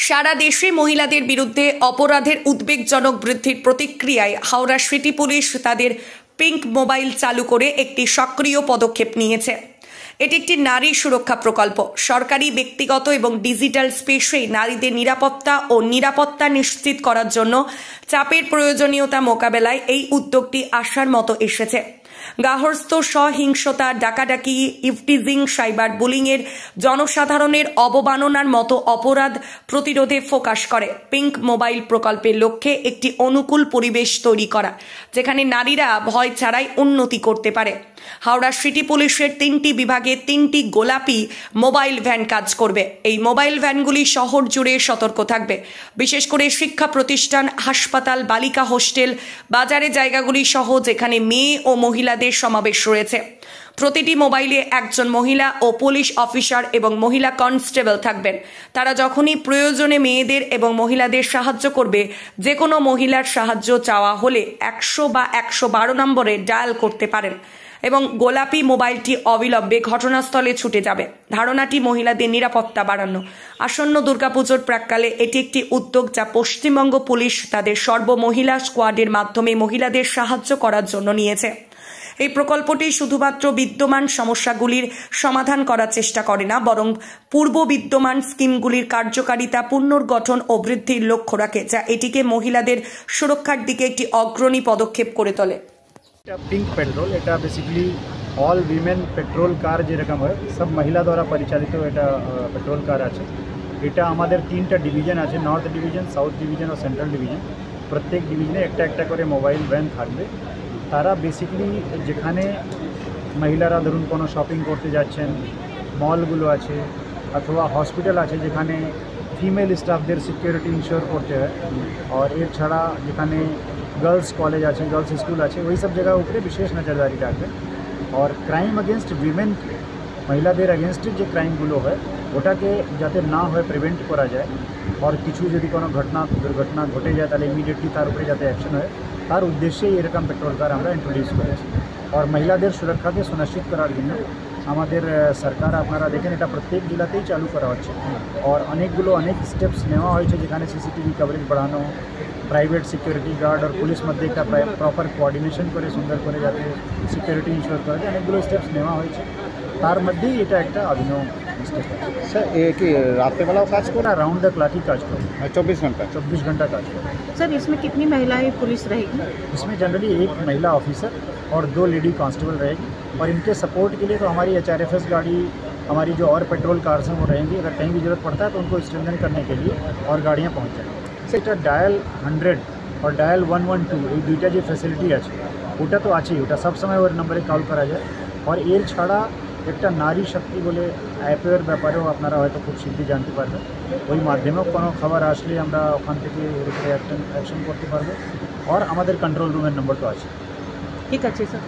সারা দেশে মহিলাদের বিরুদ্ধে অপরাধের উদ্বেগজনক বৃদ্ধির প্রতিক্রিয়ায় হাওড়া সিটি পুলিশ তাদের পিঙ্ক মোবাইল চালু করে একটি সক্রিয় পদক্ষেপ নিয়েছে। এটি একটি নারী সুরক্ষা প্রকল্প। সরকারি, ব্যক্তিগত এবং ডিজিটাল স্পেসে নারীদের নিরাপত্তা নিশ্চিত করার জন্য চাপের প্রয়োজনীয়তা মোকাবেলায় এই উদ্যোগটি আসার মতো এসেছে। গার্হস্থ্য সহিংসতা, ডাকাডাকি, ইভটিজিং, সাইবার বুলিংয়ের জনসাধারণের অবমাননার মতো অপরাধ প্রতিরোধে ফোকাস করে। পিঙ্ক মোবাইল প্রকল্পের লক্ষ্যে একটি অনুকূল পরিবেশ তৈরি করা, যেখানে নারীরা ভয় ছাড়াই উন্নতি করতে পারে। হাওড়া সিটি পুলিশের 3টি বিভাগে 3টি গোলাপি মোবাইল ভ্যান কাজ করবে। এই মোবাইল ভ্যানগুলি শহর জুড়ে সতর্ক থাকবে, বিশেষ করে শিক্ষা প্রতিষ্ঠান, হাসপাতাল, বালিকা হোস্টেল, বাজারে জায়গাগুলি সহ যেখানে মেয়ে ও মহিলাদের সমাবেশ রয়েছে। প্রতিটি মোবাইলে একজন মহিলা ও পুলিশ অফিসার এবং মহিলা কনস্টেবল থাকবেন। তারা যখনই প্রয়োজনে মেয়েদের এবং মহিলাদের সাহায্য করবে। যে কোনো মহিলার সাহায্য চাওয়া হলে 100 বা 112 নম্বরে ডায়াল করতে পারেন এবং গোলাপি মোবাইলটি অবিলম্বে ঘটনাস্থলে ছুটে যাবে। ধারণাটি মহিলাদের নিরাপত্তা বাড়ানো। আসন্ন দুর্গাপুজোর প্রাক্কালে এটি একটি উদ্যোগ যা পশ্চিমবঙ্গ পুলিশ তাদের সর্বমহিলা স্কোয়াডের মাধ্যমে মহিলাদের সাহায্য করার জন্য নিয়েছে। এই প্রকল্পটি শুধুমাত্র বিদ্যমান সমস্যাগুলির সমাধান করার চেষ্টা করে না, বরং পূর্ব বিদ্যমান স্কিমগুলির কার্যকারিতা পুনর্গঠন ও বৃদ্ধির লক্ষ্য রাখে, যা এটিকে মহিলাদের সুরক্ষার দিকে একটি অগ্রণী পদক্ষেপ করে তোলে। पिंक पेट्रोल এটা basically all women petrol car যেরকম হয় সব মহিলা দ্বারা পরিচালিত এটা পেট্রোল কার আছে। এটা আমাদের 3টা ডিভিশন আছে, নর্থ ডিভিশন, সাউথ ডিভিশন ও সেন্ট্রাল ডিভিশন। প্রত্যেক ডিভিশনে একটা একটা করে মোবাইল ভ্যান থাকবে। তারা বেসিক্যালি যেখানে মহিলারা ধরুন কোনো শপিং করতে যাচ্ছেন, মলগুলো আছে অথবা হসপিটাল আছে যেখানে ফিমেল স্টাফদের সিকিউরিটি ইনশিওর করতে হয়, আর এর ছাড়া যেখানে গার্লস কলেজ আছে, গার্লস স্কুল আছে, ওই সব জায়গার উপরে বিশেষ নজরদারি রাখবেন। আর ক্রাইম अगेंस्ट উইমেন, মহিলাদের अगेंस्ट যে ক্রাইমগুলো হয় ওটাকে যাতে না হয় প্রিভেন্ট করা যায়, আর কিছু যদি কোনো দুর্ঘটনা ঘটে যায় তাহলে ইমিডিয়েটলি তার উপরে যাতে অ্যাকশন হয়, তার উদ্দেশ্যেই এরকম পেট্রোল কার আমরা ইন্ট্রোডিউস করেছি। আর মহিলাদের সুরক্ষাকে সুনিশ্চিত করার জন্য আমাদের সরকার, আপনারা দেখেন এটা প্রত্যেক জেলাতেই চালু করা হচ্ছে। আর অনেক স্টেপস নেওয়া হয়েছে, যেখানে সিসিটিভি কভারেজ বাড়ানো, প্রাইভেট সিকিউরিটি গার্ড আর পুলিশ মধ্যে একটা প্রপার কোঅর্ডিনেশন করে সুন্দর করে যাতে সিকিউরিটি ইনশিওর করা যায়, অনেকগুলো স্টেপস নেওয়া হয়েছে। তার মধ্যেই এটা একটা অভিনব স্টেপ আছে। স্যার এ কি রাত্রেবেলাও কাজ করে? राउंड द क्लॉक ही काज करो, 24 घंटा काज करो। सर इसमें कितनी महिलाएं पुलिस रहेगी? इसमें जनरली एक महिला ऑफिसर और 2 लेडी कांस्टेबल रहेगी। और इनके सपोर्ट के लिए तो हमारी HRFS गाड़ी, हमारी जो और पेट्रोल कार्स हैं वो रहेंगी। अगर कहीं भी जरूरत पड़ता है तो उनको स्ट्रेंथन करने के लिए और गाड़ियाँ पहुँच जाएंगी। এটা ডায়াল 100 और ডায়াল 112 এই দুইটা যে ফ্যাসিলিটি আছে ওটা তো আছেই, ওটা সবসময় ওর নম্বরে কল করা যায়। আর এর ছাড়া একটা নারী শক্তি বলে অ্যাপের ব্যাপারেও আপনারা হয়তো খুব শীঘ্রই জানতে পারবেন। ওই মাধ্যমেও কোনো খবর আসলে আমরা ওখান থেকে এর উপরে অ্যাকশন করতে পারবো। আর আমাদের কন্ট্রোল রুমের নম্বর তো আছে। ঠিক আছে স্যার।